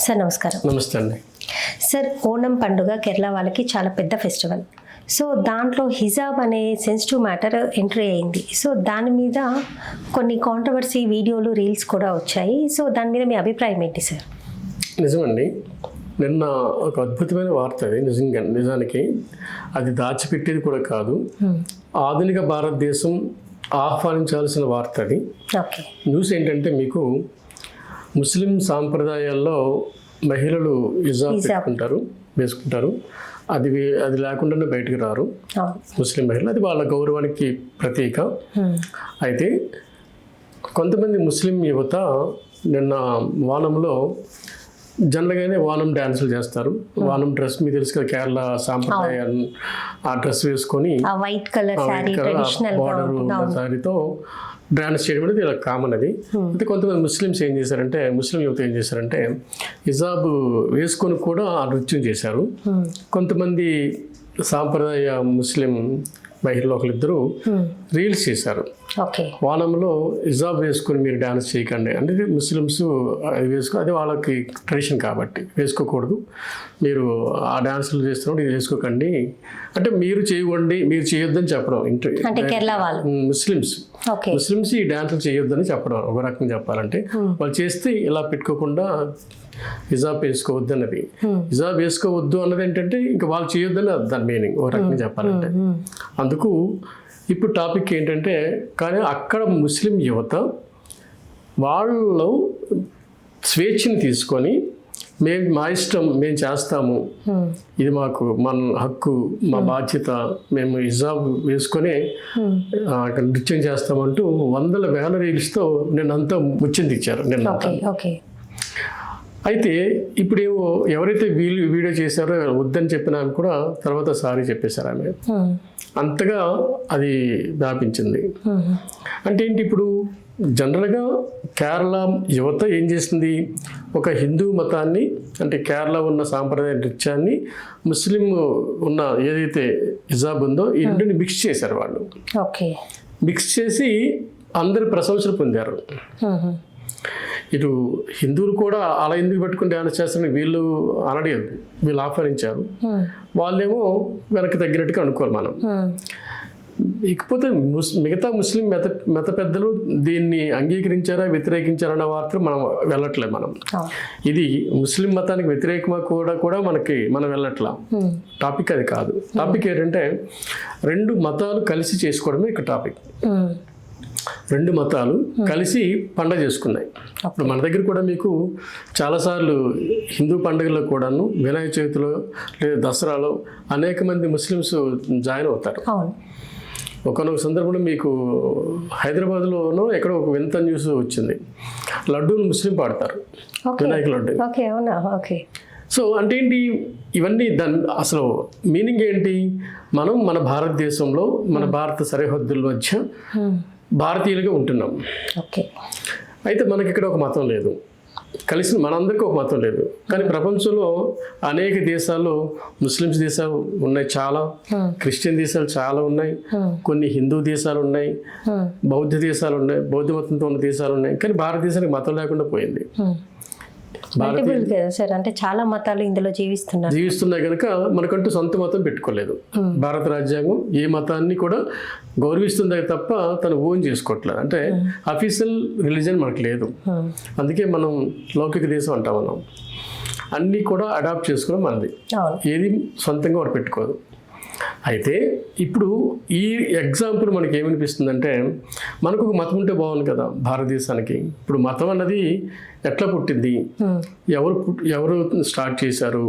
Sir నమస్కారం. నమస్తే అండి. సార్, ఓణం పండుగ కేరళ వాళ్ళకి చాలా పెద్ద ఫెస్టివల్. సో దాంట్లో హిజాబ్ అనే సెన్సిటివ్ మ్యాటర్ ఎంట్రీ అయింది. సో దాని మీద కొన్ని కాంట్రవర్సీ వీడియోలు, రీల్స్ కూడా వచ్చాయి. సో దాని మీద మీ అభిప్రాయం ఏంటి సార్? నిజమండి, నిన్న ఒక అద్భుతమైన వార్త అది. నిజానికి అది దాచిపెట్టేది కూడా కాదు. ఆధునిక భారతదేశం ఆహ్వానించాల్సిన వార్త అది. ఓకే. న్యూస్ ఏంటంటే, మీకు ముస్లిం సాంప్రదాయాల్లో మహిళలు హిజాబ్ వేసుకుంటారు. అది లేకుండానే బయటకు రారు ముస్లిం మహిళలు. అది వాళ్ళ గౌరవానికి ప్రతీక. అయితే కొంతమంది ముస్లిం యువత నిన్న వానంలో జనరల్గానే వానం డ్యాన్సులు చేస్తారు. వానం డ్రెస్ మీకు తెలుసు కదా, కేరళ సాంప్రదాయం. ఆ డ్రెస్ వేసుకొని వైట్ కలర్ బార్డర్ శారీతో డ్యాన్స్ చేయడం అనేది ఇలా కామన్. అది అయితే కొంతమంది ముస్లిం యువత ఏం చేశారంటే హిజాబ్ వేసుకొని కూడా ఆ నృత్యం చేశారు. కొంతమంది సాంప్రదాయ ముస్లిం మహిళలు ఒకరిద్దరు రీల్స్ చేశారు. వానంలో హిజాబ్ వేసుకొని మీరు డ్యాన్స్ చేయకండి అంటే, ముస్లిమ్స్ అది వాళ్ళకి ట్రెడిషన్ కాబట్టి వేసుకోకూడదు, మీరు ఆ డ్యాన్సులు చేస్తున్నప్పుడు ఇది వేసుకోకండి అంటే, మీరు చేయొద్దని చెప్పడం. ముస్లిమ్స్ ఈ డ్యాన్సులు చేయొద్దని చెప్పడం. ఒక రకంగా చెప్పాలంటే వాళ్ళు చేస్తే ఇలా పెట్టుకోకుండా హిజాబ్ వేసుకోవద్దు అన్నది. హిజాబ్ వేసుకోవద్దు అన్నది ఏంటంటే ఇంకా వాళ్ళు చేయొద్దని దాని మీనింగ్ ఒక రకంగా చెప్పాలంటే. అందుకు ఇప్పుడు టాపిక్ ఏంటంటే, కానీ అక్కడ ముస్లిం యువత వాళ్ళు స్వేచ్ఛని తీసుకొని మా ఇష్టం, మేము చేస్తాము, ఇది మన హక్కు, మా బాధ్యత, మేము హిజాబ్ వేసుకొని నృత్యం చేస్తామంటూ వందల వేల రీల్స్తో నిన్నంతా ముచ్చింది ఇచ్చారు నిన్న. అయితే ఇప్పుడు ఎవరైతే వీడియో చేశారో వద్దని చెప్పినా కూడా తర్వాత సారీ చెప్పేశారు ఆమె. అంతగా అది వ్యాపించింది. అంటే ఏంటి, ఇప్పుడు జనరల్గా కేరళ యువత ఏం చేసింది, ఒక హిందూ మతాన్ని అంటే కేరళ ఉన్న సాంప్రదాయ నృత్యాన్ని ముస్లిం ఉన్న ఏదైతే హిజాబ్ ఉందో ఈ రెండుని మిక్స్ చేశారు వాళ్ళు. మిక్స్ చేసి అందరు ప్రశంసలు పొందారు. ఇటు హిందువులు కూడా అలా ఎందుకు పెట్టుకుని డ్యాన్స్ చేస్తారని వీళ్ళు అనలేదు, వీళ్ళు ఆహ్వానించారు. వాళ్ళేమో వెనక్కి తగ్గినట్టుగా అనుకోవాలి మనం. ఇకపోతే మిగతా ముస్లిం మత పెద్దలు దీన్ని అంగీకరించారా వ్యతిరేకించారన్న వార్తలు మనం వెళ్ళట్లేదు. ఇది ముస్లిం మతానికి వ్యతిరేకమా కూడా మనం వెళ్ళట్లా. టాపిక్ అది కాదు. టాపిక్ ఏంటంటే రెండు మతాలు కలిసి చేసుకోవడమే ఇక్కడ టాపిక్. రెండు మతాలు కలిసి పండగ చేసుకున్నాయి. ఇప్పుడు మన దగ్గర కూడా మీకు చాలాసార్లు హిందూ పండుగల్లో కూడాను, వినాయక చవితిలో లేదా దసరాలో అనేక మంది ముస్లిమ్స్ జాయిన్ అవుతారు. ఒకనొక సందర్భంలో మీకు హైదరాబాద్లోనో ఎక్కడో ఒక వింత న్యూస్ వచ్చింది, లడ్డూని ముస్లిం పాడతారు, వినాయక లడ్డు. సో అంటే ఏంటి ఇవన్నీ, దాని అసలు మీనింగ్ ఏంటి? మనం మన భారతదేశంలో మన భారత సరిహద్దుల మధ్య భారతీయులుగా ఉంటున్నాం. అయితే మనకి ఇక్కడ ఒక మతం లేదు, కలిసి మనందరికీ ఒక మతం లేదు. కానీ ప్రపంచంలో అనేక దేశాల్లో ముస్లిమ్స్ దేశాలు ఉన్నాయి, చాలా క్రిస్టియన్ దేశాలు చాలా ఉన్నాయి, కొన్ని హిందూ దేశాలు ఉన్నాయి, బౌద్ధ దేశాలు ఉన్నాయి, బౌద్ధ మతంతో ఉన్న దేశాలు ఉన్నాయి. కానీ భారతదేశానికి మతం లేకుండా పోయింది. అంటే చాలా మతాలు ఇందులో జీవిస్తున్నాయి కనుక మనకంటూ సొంత మతం పెట్టుకోలేదు. భారత రాజ్యాంగం ఏ మతాన్ని కూడా గౌరవిస్తుంది తప్ప తను ఓన్ చేసుకోవట్లేదు. అంటే అఫీషియల్ రిలీజన్ మనకు లేదు. అందుకే మనం లౌకిక దేశం అంటాం. మనం అన్నీ కూడా అడాప్ట్ చేసుకోవడం మనది, ఏది సొంతంగా వాడు పెట్టుకోదు. అయితే ఇప్పుడు ఈ ఎగ్జాంపుల్ మనకి ఏమనిపిస్తుందంటే, మనకు ఒక మతం ఉంటే బాగుంది కదా భారతదేశానికి. ఇప్పుడు మతం అన్నది ఎట్లా పుట్టింది, ఎవరు స్టార్ట్ చేశారు,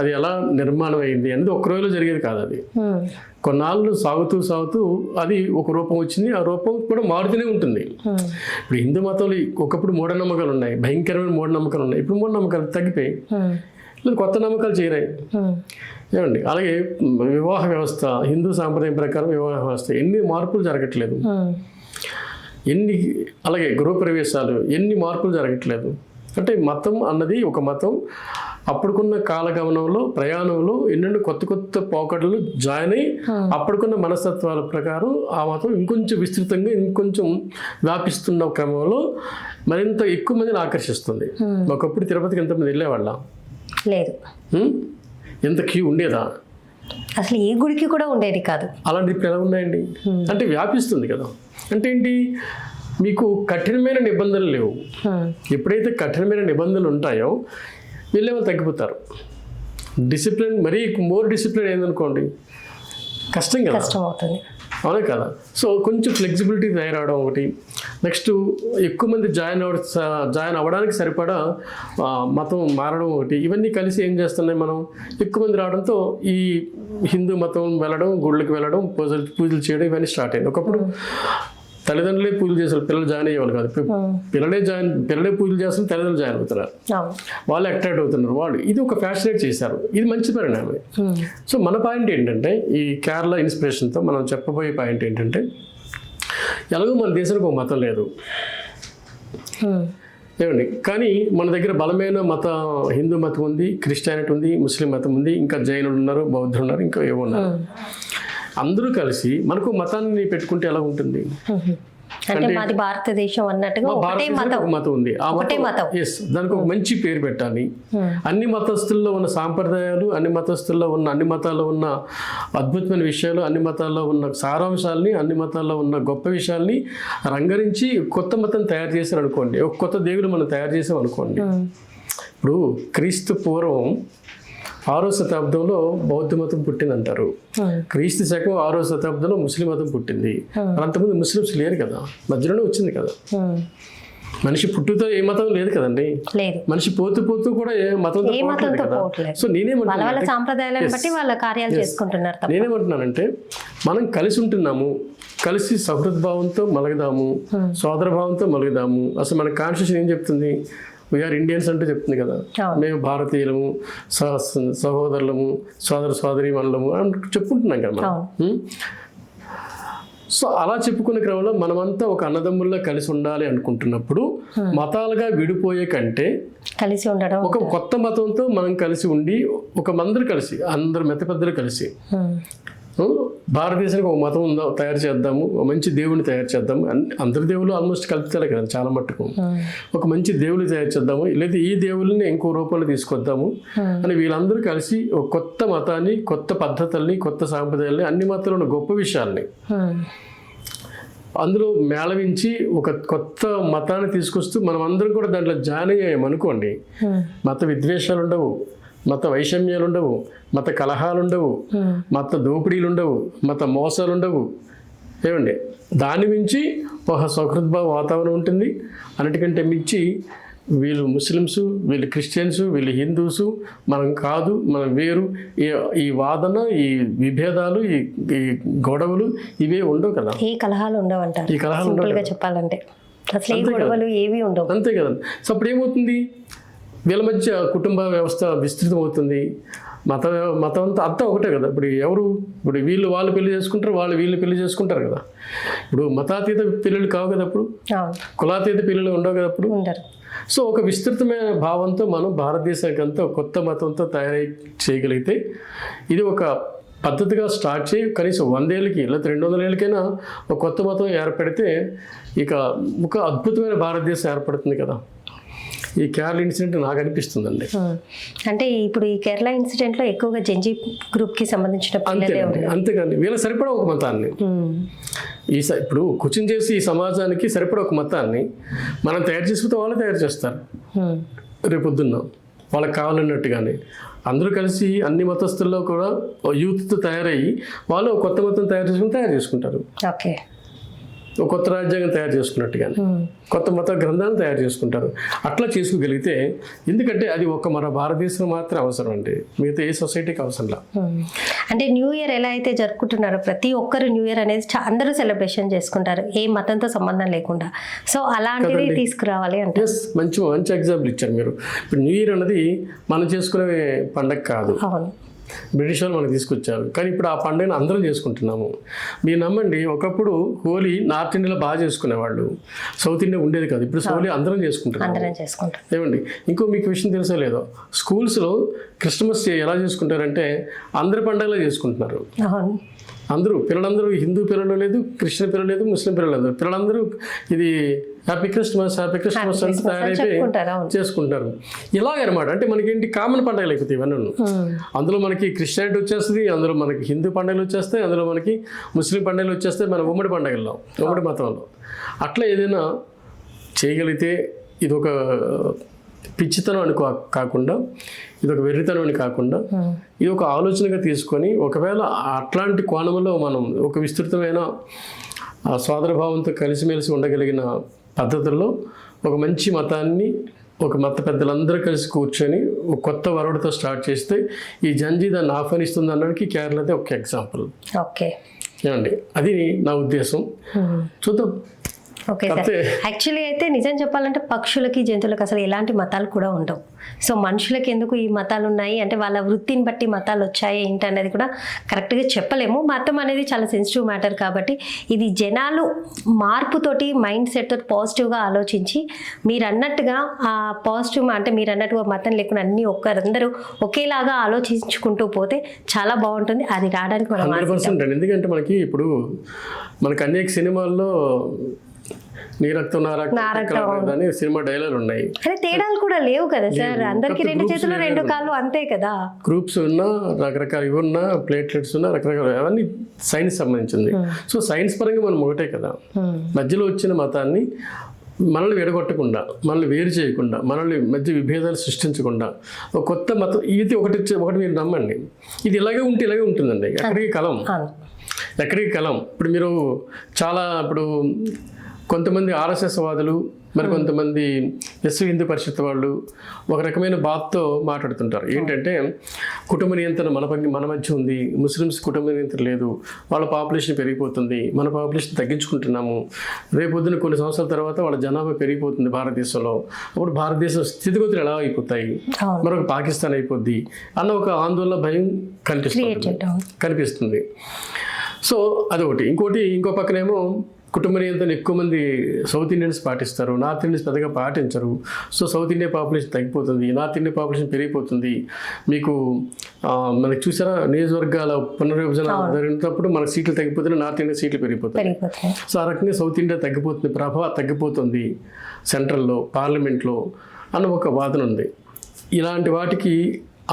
అది ఎలా నిర్మాణం అయింది అనేది ఒక్క రోజులో జరిగేది కాదు. అది కొన్నాళ్ళు సాగుతూ అది ఒక రూపం వచ్చింది. ఆ రూపం కూడా మారుతూనే ఉంటుంది. ఇప్పుడు హిందూ మతంలో ఒకప్పుడు మూఢనమ్మకాలు ఉన్నాయి, భయంకరమైన మూఢనమ్మకాలు ఉన్నాయి. ఇప్పుడు మూఢనమ్మకాలు తగ్గిపోయి కొత్త నమ్మకాలు చేరాయి. ఏమండి, అలాగే వివాహ వ్యవస్థ, హిందూ సాంప్రదాయం ప్రకారం వివాహ వ్యవస్థ ఎన్ని మార్పులు జరగట్లేదు, అలాగే గృహప్రవేశాలు ఎన్ని మార్పులు జరగట్లేదు. అంటే మతం అన్నది ఒక మతం అప్పుడుకున్న కాలగమనంలో ప్రయాణంలో ఎన్నెన్నో కొత్త పోకడలు జాయిన్ అయ్యి అప్పుడుకున్న మనస్తత్వాల ప్రకారం ఆ మతం ఇంకొంచెం విస్తృతంగా ఇంకొంచెం వ్యాపిస్తున్న క్రమంలో మరింత ఎక్కువ మందిని ఆకర్షిస్తుంది. ఒకప్పుడు తిరుపతికి ఎంతమంది వెళ్ళేవాళ్ళ? లేదు. ఎంత క్యూ ఉండేదా? అసలు ఏ గుడికి కూడా ఉండేది కాదు. అలాంటి ఇప్పుడు ఎలా ఉన్నాయండి? అంటే వ్యాపిస్తుంది కదా. అంటే ఏంటి, మీకు కఠినమైన నిబంధనలు లేవు. ఎప్పుడైతే కఠినమైన నిబంధనలు ఉంటాయో వెళ్ళే వాళ్ళు తగ్గిపోతారు. డిసిప్లిన్ మరీ మోర్ డిసిప్లిన్ ఏందనుకోండి కష్టం కదా, కష్టం అవుతుంది. అవునా కదా. సో కొంచెం ఫ్లెక్సిబిలిటీ తయారవడం ఒకటి. నెక్స్ట్ ఎక్కువ మంది జాయిన్ అవ్వడానికి సరిపడా మతం మారడం ఒకటి. ఇవన్నీ కలిసి ఏం చేస్తున్నాయి, మనం ఎక్కువ మంది రావడంతో ఈ హిందూ మతం వెళ్ళడం, గుళ్ళకి వెళ్ళడం, పూజలు చేయడం ఇవన్నీ స్టార్ట్ అయింది. ఒకప్పుడు తల్లిదండ్రులే పూజలు చేస్తారు, పిల్లలు జాయిన్ అయ్యేవాళ్ళు కాదు. పిల్లలే పూజలు చేస్తారు, తల్లిదండ్రులు జాయిన్ అవుతున్నారు, వాళ్ళు అట్రాక్ట్ అవుతున్నారు. వాళ్ళు ఇది ఒక ఫ్యాషనేట్ చేశారు. ఇది మంచి పరిణామం. సో మన పాయింట్ ఏంటంటే, ఈ కేరళ ఇన్స్పిరేషన్తో మనం చెప్పబోయే పాయింట్ ఏంటంటే, ఎలాగో మన దేశానికి ఒక మతం లేదు ఏమండి, కానీ మన దగ్గర బలమైన హిందూ మతం ఉంది, క్రిస్టియానిటీ ఉంది, ముస్లిం మతం ఉంది, ఇంకా జైనులు ఉన్నారు, బౌద్ధులు ఉన్నారు, ఇంకా ఏవో ఉన్నారు. అందరూ కలిసి మనకు మతాన్ని పెట్టుకుంటే ఎలా ఉంటుంది? అంటే మాది భారతదేశం అన్నట్టుగా ఒకటే మతం ఉంది. ఆ మతం దానికి ఒక మంచి పేరు పెట్టాలి. అన్ని మతస్థుల్లో ఉన్న సాంప్రదాయాలు, అన్ని మతస్థుల్లో ఉన్న అన్ని మతాల్లో ఉన్న అద్భుతమైన విషయాలు, అన్ని మతాల్లో ఉన్న సారాంశాలని, అన్ని మతాల్లో ఉన్న గొప్ప విషయాల్ని రంగరించి కొత్త మతం తయారు చేశారు అనుకోండి, ఒక కొత్త దేవుడు మనం తయారు చేసాం అనుకోండి. ఇప్పుడు క్రీస్తు పూర్వం 6వ శతాబ్దంలో బౌద్ధ మతం పుట్టిందంటారు. క్రీస్తు శకం 6వ శతాబ్దంలో ముస్లిం మతం పుట్టింది. అంతకుముందు ముస్లిమ్స్ లేరు కదా, మధ్యలోనే వచ్చింది కదా. మనిషి పుట్టుతో ఏ మతం లేదు కదండి, మనిషి పోతూ కూడా ఏ మతంతో కదా. సో నేనేమంటున్నానంటే, మనం కలిసి ఉంటున్నాము, కలిసి సహృద్భావంతో మలగదాము, సోదరభావంతో మలగదాము. అసలు మన కాన్స్టిట్యూషన్ ఏం చెప్తుంది? వీఆర్ ఇండియన్స్ అంటూ చెప్తుంది కదా. మేము భారతీయులము, సహోదరులము, సోదరి మనలము అని చెప్పుకుంటున్నాం కదా మనం. సో అలా చెప్పుకునే క్రమంలో మనమంతా ఒక అన్నదమ్ముల్లో కలిసి ఉండాలి అనుకుంటున్నప్పుడు మతాలుగా విడిపోయే కంటే కలిసి ఉండడం, ఒక కొత్త మతంతో మనం కలిసి ఉండి అందరు మెత్తపెద్దలు కలిసి భారతదేశానికి ఒక మతం ఉందా తయారు చేద్దాము, ఒక మంచి దేవుని తయారు చేద్దాము. అందరి దేవుళ్ళు ఆల్మోస్ట్ కలుపుతారు కదా చాలా మట్టుకు. ఒక మంచి దేవుని తయారు చేద్దాము, లేదా ఈ దేవుళ్ళని ఇంకో రూపంలో తీసుకొద్దాము అని వీళ్ళందరూ కలిసి ఒక కొత్త మతాన్ని, కొత్త పద్ధతుల్ని, కొత్త సాంప్రదాయాల్ని, అన్ని మతాల్లో ఉన్న గొప్ప విషయాల్ని అందులో మేళవించి ఒక కొత్త మతాన్ని తీసుకొస్తూ మనం అందరం కూడా దాంట్లో జాయిన్ అయ్యామనుకోండి, మత విద్వేషాలు ఉండవు, మత వైషమ్యాలు ఉండవు, మత కలహాలు ఉండవు, మత దోపిడీలు ఉండవు, మత మోసాలు ఉండవు. ఏమండి, దాని మించి ఒక సౌహృద్భావ వాతావరణం ఉంటుంది. అన్నిటికంటే మించి వీళ్ళు ముస్లిమ్స్, వీళ్ళు క్రిస్టియన్స్, వీళ్ళు హిందూస్, మనం కాదు, మనం వేరు, ఈ వాదన, ఈ విభేదాలు, ఈ గొడవలు ఇవే ఉండవు కదా. ఏ కలహాలు ఉండవు అంటారు. ఈ కలహాలు ఉండవు చెప్పాలంటే అసలు ఏ గొడవలు ఏవి ఉండవు. అంతే కదా. సో అప్పుడు ఏమవుతుంది, వీళ్ళ మధ్య కుటుంబ వ్యవస్థ విస్తృతం అవుతుంది. మతం అంతా ఒకటే కదా. ఇప్పుడు వాళ్ళు పెళ్లి చేసుకుంటారు, వీళ్ళు పెళ్లి చేసుకుంటారు కదా. ఇప్పుడు మతాతీత పిల్లలు కావు కదా, అప్పుడు కులాతీత పిల్లలు ఉండవు కదా అప్పుడు. సో ఒక విస్తృతమైన భావంతో మనం భారతదేశానికి అంతా కొత్త మతంతో తయారై చేయగలిగితే, ఇది ఒక పద్ధతిగా స్టార్ట్ చేయి కనీసం 100 ఏళ్ళకి లేదా 200 ఏళ్ళకైనా ఒక కొత్త మతం ఏర్పడితే ఇక ఒక అద్భుతమైన భారతదేశం ఏర్పడుతుంది కదా. ఈ కేరళ ఇన్సిడెంట్ నాకు అనిపిస్తుందండి. అంటే ఇప్పుడు ఈ కేరళ ఇన్సిడెంట్ లో ఎక్కువగా జెన్జీ గ్రూప్ కి సంబంధించిన అంతేకాని వీళ్ళకి సరిపడా ఒక మతాన్ని ఇప్పుడు కూర్చుని చేసి ఈ సమాజానికి సరిపడా ఒక మతాన్ని మనం తయారు చేసుకుంటే వాళ్ళు తయారు చేస్తారు. రేపొద్దున్న వాళ్ళకి కావాలన్నట్టుగానే అందరూ కలిసి అన్ని మతస్థుల్లో కూడా యూత్తో తయారయ్యి వాళ్ళు కొత్త మతం తయారు చేసుకుంటారు. ఓకే, ఒక కొత్త రాజ్యాంగం తయారు చేసుకున్నట్టుగానే కొత్త మత గ్రంథాలను తయారు చేసుకుంటారు. అట్లా చేసుకోగలిగితే, ఎందుకంటే అది మన భారతదేశం మాత్రం అవసరం అండి, మిగతా ఏ సొసైటీకి అవసరంలా. అంటే న్యూ ఇయర్ ఎలా అయితే జరుపుకుంటున్నారో ప్రతి ఒక్కరు న్యూ ఇయర్ అనేది అందరూ సెలబ్రేషన్ చేసుకుంటారు, ఏ మతంతో సంబంధం లేకుండా. సో అలాంటివి తీసుకురావాలి అంటే మంచి ఎగ్జాంపుల్ ఇచ్చారు మీరు. ఇప్పుడు న్యూ ఇయర్ అన్నది మనం చేసుకునే పండగ కాదు, బ్రిటిష్ వాళ్ళు మనకు తీసుకొచ్చారు. కానీ ఇప్పుడు ఆ పండుగను అందరం చేసుకుంటున్నాము. మీరు నమ్మండి, ఒకప్పుడు హోలీ నార్త్ ఇండియాలో బాగా చేసుకునేవాళ్ళు, సౌత్ ఇండియా ఉండేది కాదు. ఇప్పుడు హోలీ అందరం చేసుకుంటున్నాం. ఏమండి, ఇంకో మీకు విషయం తెలుసో లేదో, స్కూల్స్లో క్రిస్మస్ ఎలా చేసుకుంటారంటే అందరి పండుగలో చేసుకుంటున్నారు. పిల్లలందరూ హిందూ పిల్లలు లేదు, క్రిస్టియన్ పిల్లలు లేదు, ముస్లిం పిల్లలు లేదు, పిల్లలందరూ ఇది హ్యాపీ క్రిస్మస్ అని తయారైపోయి చెప్పుకుంటారు, అవును. చేసుకుంటారు. ఇలాగనమాట. అంటే మనకేంటి కామన్ పండుగలు అయిపోతాయి ఇవన్నీ. అందులో మనకి క్రిస్టియానిటీ వచ్చేస్తుంది, అందులో మనకి హిందూ పండుగలు వచ్చేస్తాయి, అందులో మనకి ముస్లిం పండుగలు వచ్చేస్తాయి, మన ఉమ్మడి పండుగల్లో ఉమ్మడి మతంలో. అట్లా ఏదైనా చేయగలిగితే ఇది ఒక పిచ్చితనం అని కాకుండా, ఇది ఒక వెర్రితనం అని కాకుండా, ఇది ఒక ఆలోచనగా తీసుకొని ఒకవేళ అట్లాంటి కోణంలో మనం ఒక విస్తృతమైన సోదరభావంతో కలిసిమెలిసి ఉండగలిగిన పద్ధతుల్లో ఒక మంచి మతాన్ని ఒక మత పెద్దలందరూ కలిసి కూర్చొని ఒక కొత్త వరవడితో స్టార్ట్ చేస్తే ఈ జంజీ దాన్ని ఆహ్వానిస్తుంది అనడానికి కేరళదే ఒక ఎగ్జాంపుల్. ఓకే, ఏమండి, అది నా ఉద్దేశం. చూద్దాం. Okay sir. యాక్చువల్లీ అయితే నిజం చెప్పాలంటే పక్షులకి జంతువులకు అసలు ఎలాంటి మతాలు కూడా ఉండవు. సో మనుషులకి ఎందుకు ఈ మతాలు ఉన్నాయి అంటే వాళ్ళ వృత్తిని బట్టి మతాలు వచ్చాయి ఏంటి అనేది కూడా కరెక్ట్గా చెప్పలేము. మతం అనేది చాలా సెన్సిటివ్ మ్యాటర్ కాబట్టి ఇది జనాలు మార్పుతోటి మైండ్ సెట్ తోటి పాజిటివ్గా ఆలోచించి మీరు అన్నట్టుగా ఆ పాజిటివ్ అంటే మీరు అన్నట్టుగా మతం లేకుండా అన్ని అందరూ ఒకేలాగా ఆలోచించుకుంటూ పోతే చాలా బాగుంటుంది. అది రావడానికి మనం 100%. ఎందుకంటే మనకి ఇప్పుడు మనకు అనేక సినిమాల్లో నీ రక్తం నా రక్తం అని సినిమా డైలాగ్ ఉన్నాయి. అరే తేడాలు కూడా లేవు కదా సార్, అందరికి 2 చేతులు 2 కాళ్ళు అంతే కదా. గ్రూప్స్ ఉన్నా రకరకాల ఇవి ఉన్నా ప్లేట్లెట్స్ ఉన్నా రకరకాల అవన్నీ సైన్స్ సంబంధించింది. సో సైన్స్ పరంగా మనం ఒకటే కదా. మధ్యలో వచ్చిన మతాన్ని మనల్ని విడగొట్టకుండా, మనల్ని వేరు చేయకుండా, మనల్ని మధ్య విభేదాలు సృష్టించకుండా ఒక కొత్త మతం ఇది ఒకటి మీరు నమ్మండి. ఇది ఇలాగే ఉంటే ఇలాగే ఉంటుందండి. ఎక్కడికి కలం. ఇప్పుడు మీరు చాలా ఇప్పుడు కొంతమంది ఆర్ఎస్ఎస్ వాదులు, మరి కొంతమంది విశ్వ హిందూ పరిషత్ వాళ్ళు ఒక రకమైన బాధతో మాట్లాడుతుంటారు. ఏంటంటే కుటుంబ నియంత్రణ మన మధ్య ఉంది, ముస్లిమ్స్ కుటుంబ నియంత్రణ లేదు, వాళ్ళ పాపులేషన్ పెరిగిపోతుంది, మన పాపులేషన్ తగ్గించుకుంటున్నాము, రేపొద్దున కొన్ని సంవత్సరాల తర్వాత వాళ్ళ జనాభా పెరిగిపోతుంది భారతదేశంలో, అప్పుడు భారతదేశం స్థితిగతులు ఎలా అయిపోతాయి, మరొక పాకిస్తాన్ అయిపోద్ది అన్న ఒక ఆందోళన, భయం కనిపిస్తుంది. సో అదొకటి. ఇంకో పక్కనేమో కుటుంబ నియంత్రణ ఎక్కువ మంది సౌత్ ఇండియన్స్ పాటిస్తారు, నార్త్ ఇండియన్స్ పెద్దగా పాటించరు. సో సౌత్ ఇండియా పాపులేషన్ తగ్గిపోతుంది, నార్త్ ఇండియా పాపులేషన్ పెరిగిపోతుంది. మీకు మనకి చూసారా నియోజకవర్గాల పునర్విభజన జరిగినప్పుడు మనకు సీట్లు తగ్గిపోతున్నాయి, నార్త్ ఇండియా సీట్లు పెరిగిపోతాయి. సో ఆ రకంగా సౌత్ ఇండియా తగ్గిపోతుంది, ప్రభావం తగ్గిపోతుంది సెంట్రల్లో, పార్లమెంట్లో అన్న ఒక వాదన ఉంది. ఇలాంటి వాటికి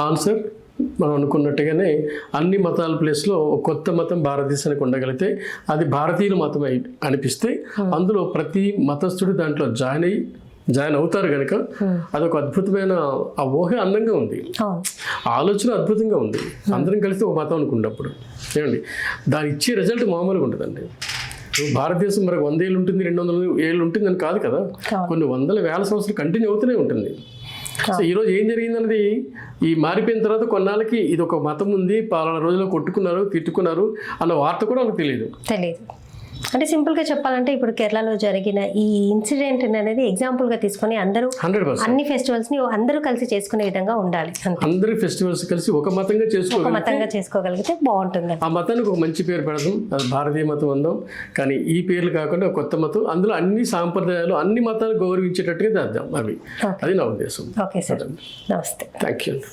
ఆన్సర్ మనం అనుకున్నట్టుగానే అన్ని మతాల ప్లేస్లో ఒక కొత్త మతం భారతదేశానికి ఉండగలిగితే అది భారతీయుల మతం అనిపిస్తే అందులో ప్రతి మతస్థుడు దాంట్లో జాయిన్ అవుతారు కనుక అదొక అద్భుతమైన ఆ ఊహ అందంగా ఉంది, ఆలోచన అద్భుతంగా ఉంది. అందరం కలిసి ఒక మతం అనుకున్నప్పుడు ఏమండి దాని ఇచ్చే రిజల్ట్ మామూలుగా ఉంటుందండి. భారతదేశం మరి 100 ఏళ్ళు ఉంటుంది, 200 ఏళ్ళు ఉంటుంది అని కాదు కదా, కొన్ని వందల వేల సంవత్సరాలు కంటిన్యూ అవుతూనే ఉంటుంది. సో ఈరోజు ఏం జరిగిందన్నది ఈ మారిపోయిన తర్వాత కొన్నాళ్ళకి ఇది ఒక మతం ఉంది, పలానా రోజుల్లో కొట్టుకున్నారు, తిట్టుకున్నారు అన్న వార్త కూడా వాళ్ళకి తెలియదు. అంటే సింపుల్గా చెప్పాలంటే ఇప్పుడు కేరళలో జరిగిన ఈ ఇన్సిడెంట్ అనేది ఎగ్జాంపుల్గా తీసుకొని అందరూ 100% అన్ని ఫెస్టివల్స్ని అందరూ కలిసి చేసుకునే విధంగా ఉండాలి. అందరి ఫెస్టివల్స్ కలిసి ఒక మతంగా చేసుకోగలిగితే బాగుంటుంది. ఆ మతానికి ఒక మంచి పేరు పెడదాం, అది భారతీయ మతం అందాం. కానీ ఈ పేర్లు కాకుండా కొత్త మతం, అందులో అన్ని సాంప్రదాయాలు అన్ని మతాలు గౌరవించేటట్టుగా చేద్దాం. అది నా ఉద్దేశం. ఓకే సార్, నమస్తే. Thank you.